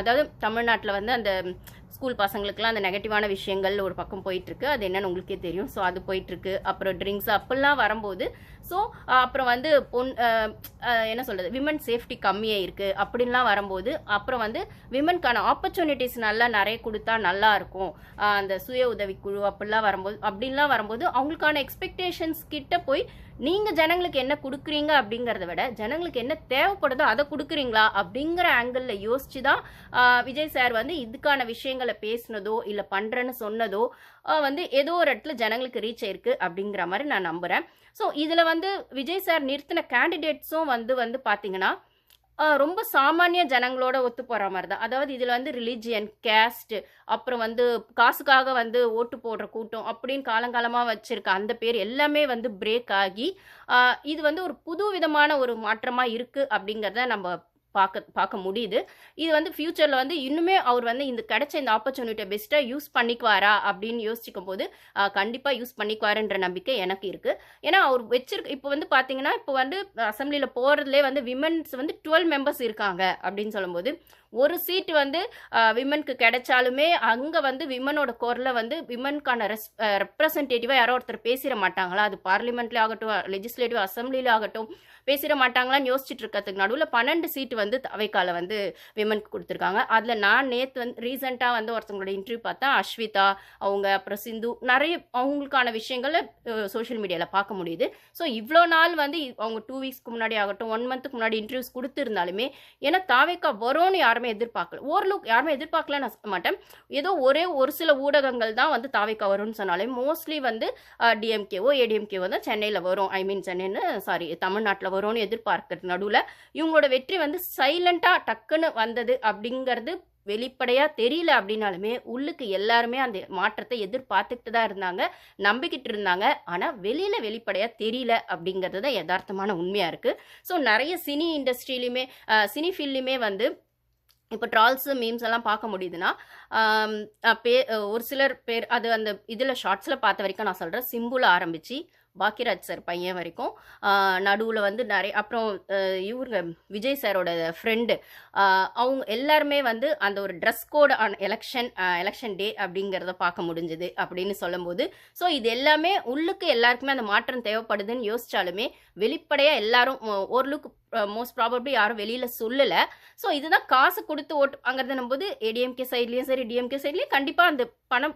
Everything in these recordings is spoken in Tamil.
அதாவது தமிழ்நாட்டில் வந்து அந்த ஸ்கூல் பசங்களுக்குலாம் அந்த நெகட்டிவான விஷயங்கள் ஒரு பக்கம் போயிட்டுருக்கு. அது என்னன்னு உங்களுக்கே தெரியும். ஸோ அது போயிட்டுருக்கு. அப்புறம் ட்ரிங்க்ஸ் அப்படிலாம் வரும்போது ஸோ அப்புறம் வந்து என்ன சொல்கிறது, விமன் சேஃப்டி கம்மியாக இருக்குது அப்படின்லாம் வரும்போது அப்புறம் வந்து விமனுக்கான ஆப்பர்ச்சுனிட்டிஸ் நல்லா நிறைய கொடுத்தா நல்லா இருக்கும். அந்த சுய உதவிக்குழு அப்படின்லாம் வரும்போது அவங்களுக்கான எக்ஸ்பெக்டேஷன்ஸ் கிட்ட போய் நீங்கள் ஜனங்களுக்கு என்ன கொடுக்குறீங்க அப்படிங்கிறத விட ஜனங்களுக்கு என்ன தேவைப்படுதோ அதை கொடுக்குறீங்களா அப்படிங்கிற ஆங்கிளில் யோசிச்சு தான் விஜய் சார் வந்து இதுக்கான விஷயங்களை பேசினதோ இல்லை பண்ணுறேன்னு சொன்னதோ வந்து ஏதோ ஒரு இடத்துல ஜனங்களுக்கு ரீச் ஆயிருக்கு அப்படிங்கிற மாதிரி நான் நம்புகிறேன். ஸோ இதில் வந்து விஜய் சார் நிறுத்தின கேண்டிடேட்ஸும் வந்து பார்த்தீங்கன்னா ரொம்ப சாமானிய ஜனங்களோட ஒத்து போகிற மாதிரி தான். அதாவது இதில் வந்து ரிலீஜியன், கேஸ்ட், அப்புறம் வந்து காசுக்காக வந்து ஓட்டு போடுற கூட்டம் அப்படின்னு காலங்காலமாக வச்சுருக்க அந்த பேர் எல்லாமே வந்து பிரேக் ஆகி இது வந்து ஒரு புது விதமான ஒரு மாற்றமாக இருக்குது அப்படிங்கிறத நம்ம பார்க்க முடியுது. இது வந்து ஃபியூச்சரில் வந்து இன்னுமே அவர் வந்து இந்த கிடைச்ச இந்த ஆப்பர்ச்சுனிட்டியை பெஸ்ட்டாக யூஸ் பண்ணிக்குவாரா அப்படின்னு யோசிக்கும் போது கண்டிப்பாக யூஸ் பண்ணிக்குவாருன்ற நம்பிக்கை எனக்கு இருக்குது. ஏன்னா அவர் இப்போ வந்து பார்த்தீங்கன்னா இப்போ வந்து அசம்பிளியில் போகிறதுலே வந்து விமன்ஸ் வந்து 12 மெம்பர்ஸ் இருக்காங்க அப்படின்னு சொல்லும்போது ஒரு சீட் வந்து விமனுக்கு கிடைச்சாலுமே அங்கே வந்து விமனோட குரலில் வந்து விமனுக்கான ரெப்ரசன்டேட்டிவாக யாரோ ஒருத்தர் பேசிட மாட்டாங்களா? அது பார்லிமெண்ட்ல ஆகட்டும், லெஜிஸ்லேட்டிவ் அசம்பிளியில் ஆகட்டும் பேசிட மாட்டாங்களான்னு யோசிச்சுட்டு இருக்கிறதுக்கு நடுவில் 12 சீட்டு வந்து அவைக்கால வந்து விமனுக்கு கொடுத்துருக்காங்க. அதில் நான் நேற்று வந்து ரீசெண்டாக வந்து ஒருத்தவங்களோட இன்டர்வியூ பார்த்தா அஸ்விதா அவங்க, அப்புறம் சிந்து, நிறைய அவங்களுக்கான விஷயங்களை சோஷியல் மீடியாவில் பார்க்க முடியுது. ஸோ இவ்வளோ நாள் வந்து அவங்க 2 வீக்ஸ்க்கு முன்னாடி ஆகட்டும் 1 மந்த்துக்கு முன்னாடி இன்டர்வியூஸ் கொடுத்துருந்தாலுமே ஏன்னா தாவேக்கா வரும்னு யாருமே எதிர்பார்க்கல. ஓரளவுக்கு யாருமே எதிர்பார்க்கல நான் சொல்ல மாட்டேன். ஏதோ ஒரு சில ஊடகங்கள் தான் வந்து தாவேக்கா வரும்னு சொன்னாலே மோஸ்ட்லி வந்து டிஎம்கேவோ ஏடிஎம்கேவோ தான் சென்னையில் வரும். தமிழ்நாட்டில் வரும்னு எதிர்பார்க்கறது நடுவில் இவங்களோட வெற்றி வந்து சைலண்டாக டக்குன்னு வந்தது அப்படிங்கிறது வெளிப்படையாக தெரியல. அப்படின்னாலுமே உள்ளுக்கு எல்லாருமே அந்த மாற்றத்தை எதிர்பார்த்துக்கிட்டு தான் இருந்தாங்க, நம்பிக்கிட்டு இருந்தாங்க. ஆனால் வெளிப்படையாக தெரியல அப்படிங்கிறது தான் யதார்த்தமான உண்மையாக இருக்குது. ஸோ நிறைய சினி இண்டஸ்ட்ரியிலையுமே சினி ஃபீல்ட்லையுமே வந்து இப்போ ட்ரால்ஸு மீம்ஸ் எல்லாம் பார்க்க முடியுதுன்னா ஒரு சிலர் பேர் அது அந்த இதில் ஷார்ட்ஸில் பார்த்த வரைக்கும் நான் சொல்கிறேன். சிம்புல ஆரம்பித்து பாக்கியராஜ் சார் பையன் வரைக்கும் நடுவில் வந்து நிறைய, அப்புறம் இவங்க விஜய் சாரோட ஃப்ரெண்டு அவங்க எல்லாருமே வந்து அந்த ஒரு ட்ரெஸ் கோடு ஆன் எலெக்ஷன் டே அப்படிங்கிறத பார்க்க முடிஞ்சுது அப்படின்னு சொல்லும்போது ஸோ இது எல்லாமே உள்ளுக்கு எல்லாருக்குமே அந்த மாற்றம் தேவைப்படுதுன்னு யோசிச்சாலுமே வெளிப்படையாக எல்லாரும் ஓரளவுக்கு மோஸ்ட் ப்ராபப்ளி யாரும் வெளியில் சொல்லலை. ஸோ இதுதான் காசு கொடுத்து ஓட்டு வாங்குறதுன்னும் போது ஏடிஎம்கே சைட்லேயும் சரி டிஎம்கே சைட்லேயும் கண்டிப்பாக அந்த பணம்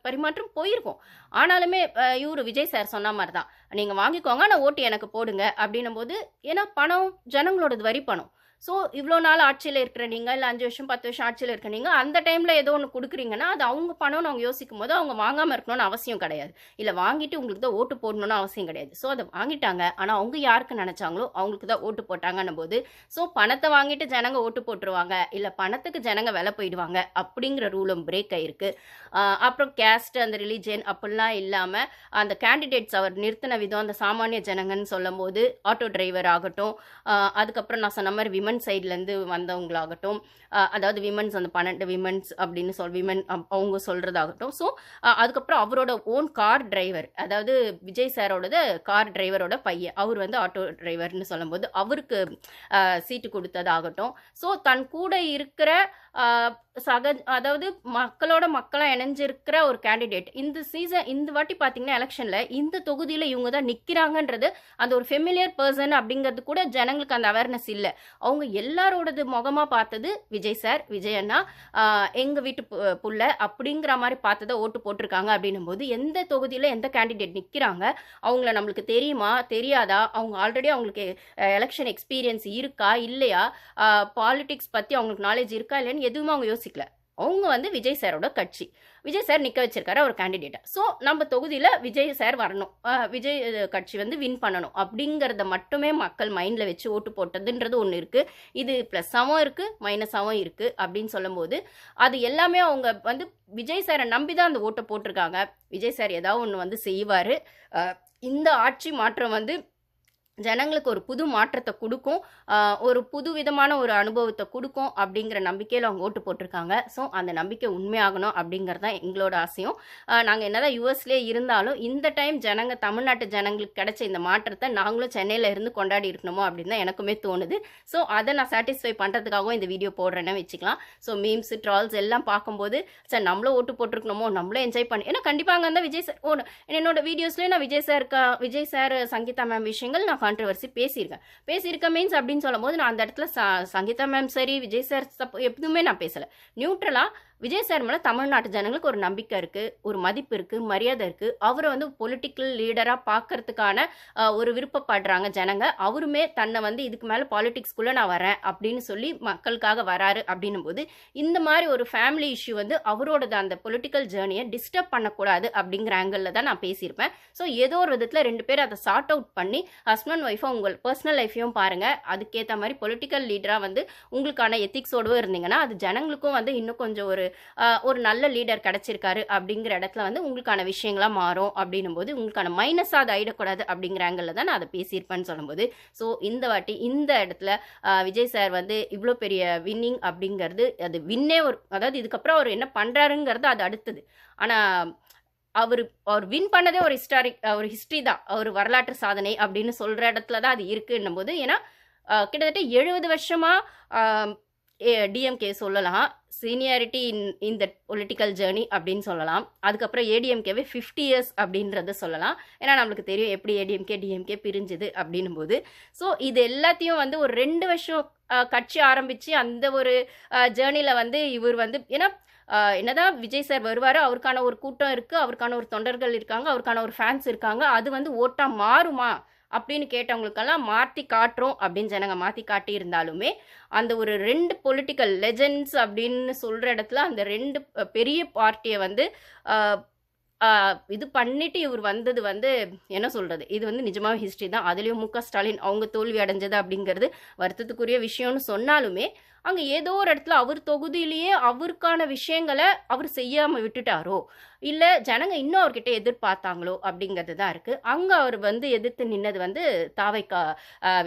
பரிமாற்றம் போயிருக்கும். ஆனாலுமே இவர் விஜய் சார் சொன்ன மாதிரி தான், நீங்கள் வாங்கிக்கோங்க ஆனால் ஓட்டு எனக்கு போடுங்க அப்படின்னும் போது ஏன்னா பணம் ஜனங்களோடது வரி பணம். ஸோ இவ்வளோ நாள் ஆட்சியில் இருக்கிற நீங்கள் இல்லை 5 வருஷம் 10 வருஷம் ஆட்சியில் இருக்க நீங்கள் அந்த டைமில் ஏதோ ஒன்று கொடுக்குறீங்கன்னா அது அவங்க பணம்னு அவங்க யோசிக்கும் போது அவங்க வாங்காமல் இருக்கணும்னு அவசியம் கிடையாது, இல்லை வாங்கிட்டு உங்களுக்கு தான் ஓட்டு போடணும்னு அவசியம் கிடையாது. ஸோ அதை வாங்கிட்டாங்க, ஆனால் அவங்க யாருக்கு நினச்சாங்களோ அவங்களுக்கு தான் ஓட்டு போட்டாங்கன்னும் போது ஸோ பணத்தை வாங்கிட்டு ஜனங்க ஓட்டு போட்டுருவாங்க, இல்லை பணத்துக்கு ஜனங்க விலை போயிடுவாங்க அப்படிங்கிற ரூலும் பிரேக் ஆகிருக்கு. அப்புறம் கேஸ்ட் அந்த ரிலீஜியன் அப்படிலாம் இல்லாமல் அந்த கேண்டிடேட்ஸ் அவர் நிறுத்தின விதம் அந்த சாமானிய ஜனங்கன்னு சொல்லும் போது ஆட்டோ டிரைவர் ஆகட்டும், அதுக்கப்புறம் நான் சொன்ன மாதிரி விமன் சைட்லேருந்து வந்தவங்களாகட்டும், அதாவது விமன்ஸ் அந்த 12 விமன்ஸ் அப்படின்னு விமன் அவங்க சொல்கிறதாகட்டும். ஸோ அதுக்கப்புறம் அவரோட ஓன் கார் டிரைவர், அதாவது விஜய் சாரோட கார் டிரைவரோட பையன் அவர் வந்து ஆட்டோ டிரைவர்னு சொல்லும்போது அவருக்கு சீட்டு கொடுத்ததாகட்டும். ஸோ தன் கூட இருக்கிற அதாவது மக்களாக இணைஞ்சிருக்கிற ஒரு கேண்டிடேட் இந்த வாட்டி பார்த்தீங்கன்னா எலெக்ஷனில் இந்த தொகுதியில் இவங்க தான் நிற்கிறாங்கன்றது அந்த ஒரு ஃபெமிலியர் பர்சன் அப்படிங்கிறது கூட ஜனங்களுக்கு அந்த அவேர்னஸ் இல்லை. அவங்க எல்லாரோடது முகமாக பார்த்தது விஜய் சார், விஜய் அண்ணா, எங்கள் வீட்டு புள்ள அப்படிங்கிற மாதிரி பார்த்ததை ஓட்டு போட்டிருக்காங்க. அப்படின்னும் போது எந்த தொகுதியில் எந்த கேண்டிடேட் நிற்கிறாங்க, அவங்கள நம்மளுக்கு தெரியுமா தெரியாதா, அவங்க ஆல்ரெடி அவங்களுக்கு எலெக்ஷன் எக்ஸ்பீரியன்ஸ் இருக்கா இல்லையா, பாலிடிக்ஸ் பற்றி அவங்களுக்கு நாலேஜ் இருக்கா இல்லைன்னு எதுவுமே அவங்க யோசிக்கல. அவங்க வந்து விஜய் சாரோட கட்சி, விஜய் சார் நிற்க வச்சிருக்காரு அவர் கேண்டிடேட்டை. ஸோ நம்ம தொகுதியில் விஜய் சார் வரணும், விஜய் கட்சி வந்து வின் பண்ணணும் அப்படிங்கிறத மட்டுமே மக்கள் மைண்டில் வச்சு ஓட்டு போட்டதுன்றது ஒன்று இருக்குது. இது ப்ளஸ்ஸாகவும் இருக்குது மைனஸாகவும் இருக்குது அப்படின்னு சொல்லும்போது அது எல்லாமே அவங்க வந்து விஜய் சாரை நம்பி தான் அந்த ஓட்டை போட்டிருக்காங்க. விஜய் சார் ஏதாவது ஒன்று வந்து செய்வார். இந்த ஆட்சி மாற்றம் வந்து ஜனங்களுக்கு ஒரு புது மாற்றத்தை கொடுக்கும், ஒரு புது விதமான ஒரு அனுபவத்தை கொடுக்கும் அப்படிங்கிற நம்பிக்கையில் அவங்க ஓட்டு போட்டிருக்காங்க. ஸோ அந்த நம்பிக்கை உண்மையாகணும் அப்படிங்கிறது தான் எங்களோட ஆசையும். நாங்கள் என்னதான் யூஎஸ்லேயே இருந்தாலும் இந்த டைம் தமிழ்நாட்டு ஜனங்களுக்கு கிடைச்ச இந்த மாற்றத்தை நாங்களும் சென்னையில் இருந்து கொண்டாடி இருக்கணுமோ அப்படின்னு தான் எனக்குமே தோணுது. ஸோ அதை நான் சாட்டிஸ்ஃபை பண்ணுறதுக்காகவும் இந்த வீடியோ போடுறேன்னு வச்சுக்கலாம். ஸோ மீம்ஸ் ட்ரால்ஸ் எல்லாம் பார்க்கும்போது சார் நம்மளும் ஓட்டு போட்டிருக்கணுமோ, நம்மளும் என்ஜாய் பண்ணி, ஏன்னா கண்டிப்பாக அங்கே இருந்தால் விஜய் சார் என்னோட வீடியோஸ்லேயே நான் விஜய் சார் சங்கீதா மேம் விஷயங்கள் நான் கான்ட்ரவர்சி பேசியிருக்கேன் மீன்ஸ் அப்படின்னு சொல்லும் போது நான் அந்த இடத்துல சங்கீதா மேம் சரி, விஜய் சார் எதுவுமே நான் பேசலை. நியூட்ரலாக விஜய் சார் மேலே தமிழ்நாட்டு ஜனங்களுக்கு ஒரு நம்பிக்கை இருக்குது, ஒரு மதிப்பு இருக்குது, மரியாதை இருக்குது. அவரை வந்து பொலிட்டிக்கல் லீடராக பார்க்கறதுக்கான ஒரு விருப்பப்படுறாங்க ஜனங்க. அவருமே தன்னை வந்து இதுக்கு மேலே பாலிட்டிக்ஸ்குள்ளே நான் வரேன் அப்படின்னு சொல்லி மக்களுக்காக வராரு அப்படின்னும் போது இந்த மாதிரி ஒரு ஃபேமிலி இஷ்யூ வந்து அவரோட அந்த பொலிட்டிக்கல் ஜேர்னியை டிஸ்டர்ப் பண்ணக்கூடாது அப்படிங்கிற ஆங்கிளில் தான் நான் பேசியிருப்பேன். ஸோ ஏதோ ஒரு விதத்தில் 2 பேர் அதை சார்ட் அவுட் பண்ணி ஹஸ்பண்ட் ஒய்ஃபை உங்கள் பர்சனல் லைஃப்பையும் பாருங்கள், அதுக்கேற்ற மாதிரி பொலிட்டிக்கல் லீடராக வந்து உங்களுக்கான எத்திக்ஸோடவும் இருந்தீங்கன்னா அது ஜனங்களுக்கும் வந்து இன்னும் கொஞ்சம் ஒரு நல்ல லீடர் கிடைச்சிருக்காரு அப்படிங்கிற இடத்துல வந்து உங்களுக்கான விஷயங்களா மாறும் அப்படின்னும் போது உங்களுக்கான மைனஸாக அதை ஆயிடக்கூடாது அப்படிங்கிற ஆங்கிளில் தான் நான் அதை பேசியிருப்பேன்னு சொல்லும்போது, ஸோ இந்த வாட்டி இந்த இடத்துல விஜய் சார் வந்து இவ்வளோ பெரிய வின்னிங் அப்படிங்கிறது அது அதாவது இதுக்கப்புறம் அவர் என்ன பண்ணுறாருங்கிறது அது அடுத்தது. ஆனால் அவர் வின் பண்ணதே ஒரு ஹிஸ்ட்ரி தான், ஒரு வரலாற்று சாதனை அப்படின்னு சொல்கிற இடத்துல தான் அது இருக்குன்னும் போது, ஏன்னா கிட்டத்தட்ட 70 வருஷமாக டிஎம்கே சொல்லலாம் சீனியாரிட்டி இந்த பொலிட்டிக்கல் ஜேர்னி அப்படின்னு சொல்லலாம். அதுக்கப்புறம் ஏடிஎம்கேவே 50 இயர்ஸ் அப்படின்றத சொல்லலாம். ஏன்னா நம்மளுக்கு தெரியும் எப்படி ஏடிஎம்கே டிஎம்கே பிரிஞ்சுது அப்படின்னும் போது. ஸோ இது எல்லாத்தையும் வந்து ஒரு 2 வருஷம் கட்சி ஆரம்பித்து அந்த ஒரு ஜேர்னியில் வந்து இவர் வந்து, ஏன்னா என்னதான் விஜய் சார் வருவார், அவருக்கான ஒரு கூட்டம் இருக்குது, அவருக்கான ஒரு தொண்டர்கள் இருக்காங்க, அவருக்கான ஒரு ஃபேன்ஸ் இருக்காங்க, அது வந்து ஓட்டாக மாறுமா அப்படின்னு கேட்டவங்களுக்கெல்லாம் மாற்றி காட்டுறோம் அப்படின்னு ஜனங்க மாற்றி காட்டியிருந்தாலுமே அந்த ஒரு 2 பொலிட்டிக்கல் லெஜெண்ட்ஸ் அப்படின்னு சொல்கிற இடத்துல அந்த 2 பெரிய பார்ட்டியை வந்து இது பண்ணிட்டு இவர் வந்தது வந்து என்ன சொல்கிறது, இது வந்து நிஜமாக ஹிஸ்ட்ரி தான். அதுலேயும் முக ஸ்டாலின் அவங்க தோல்வி அடைஞ்சது அப்படிங்கிறது வருத்தத்துக்குரிய விஷயம்னு சொன்னாலுமே அங்கே ஏதோ ஒரு இடத்துல அவர் தொகுதியிலேயே அவருக்கான விஷயங்களை அவர் செய்யாமல் விட்டுட்டாரோ இல்லை ஜனங்க இன்னும் அவர்கிட்ட எதிர்பார்த்தாங்களோ அப்படிங்கிறது தான் இருக்குது. அங்கே அவர் வந்து எதிர்த்து நின்னது வந்து தாவைக்கா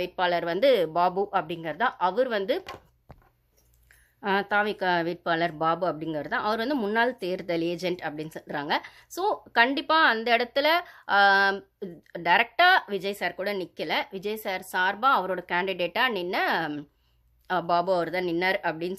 வேட்பாளர் வந்து பாபு அப்படிங்கிறது தான். அவர் வந்து தாவிக வேட்பாளர் பாபு அப்படிங்கிறது தான். அவர் வந்து முன்னாள் தேர்தல் ஏஜென்ட் அப்படின்னு சொல்கிறாங்க. ஸோ கண்டிப்பாக அந்த இடத்துல டைரெக்டாக விஜய் சார் கூட நிற்கலை, விஜய் சார் சார்பாக அவரோட கேண்டிடேட்டாக நின்ன பாபு அவர் தான் நின்னார் அப்படின்னு